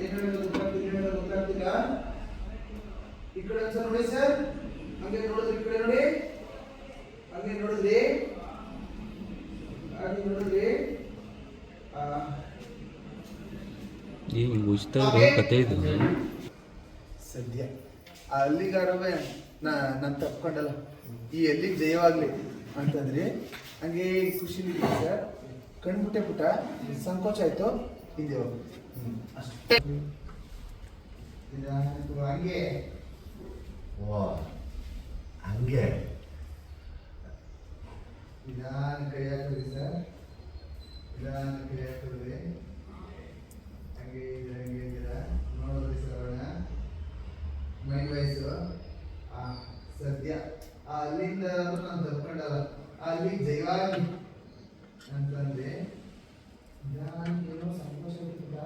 ಏನು ಹೇಳೋದು ಗೊತ್ತಾಗ್ತಿಲ್ಲ. ಈ ಕಡೆ ಒಂದ್ಸಲ ನೋಡಿ ಸರ್, ಹಂಗೆ ನೋಡಿದ್ರಿ, ಈ ಕಡೆ ನೋಡಿ, ಹಂಗೆ ನೋಡಿದ್ರಿ, ಹಾಗೆ ನೋಡಿದ್ರಿ. ಏನು ಉಚಿತ ಕತೆ ಇದು ಸದ್ಯ ಅಲ್ಲಿಗಾರವೇ ನಾನು ತಪ್ಕೊಂಡಲ್ಲ, ಈ ಎಲ್ಲಿಗೆ ಜಯವಾಗ್ಲಿ ಅಂತಂದ್ರಿ. ಹಂಗೆ ಖುಷಿ ಸರ್, ಕಣ್ಬಿಟ್ಟೆ ಪುಟ್ಟ ಸಂಕೋಚ ಆಯ್ತು, ಹಿಂದೆ ಹೋಗು ಅಷ್ಟೇ. ಹಂಗೆ ಹಂಗೆ ನಿಧಾನ ಕೈ ಹಾಕಿದ್ರಿ ಸರ್, ನಿಧಾನ ಕೈ ಹಾಕಿದ್ರಿ, ಹಂಗೆ ಹಂಗೆ ನೋಡಿದ್ರಿ ಸರ್. ಅವನ ಮೈಂಡ್ ವಯಸ್ಸು ಸದ್ಯ ಅಲ್ಲಿಂದ ನಾನು ತಪ್ಕೊಂಡಲ್ಲ, ಅಲ್ಲಿ ಜೈವಾಗಿ ಅಂತಂದ್ರೆ ನಿಧಾನ ಏನೋ ಸಂತೋಷ ಇರ್ತದ.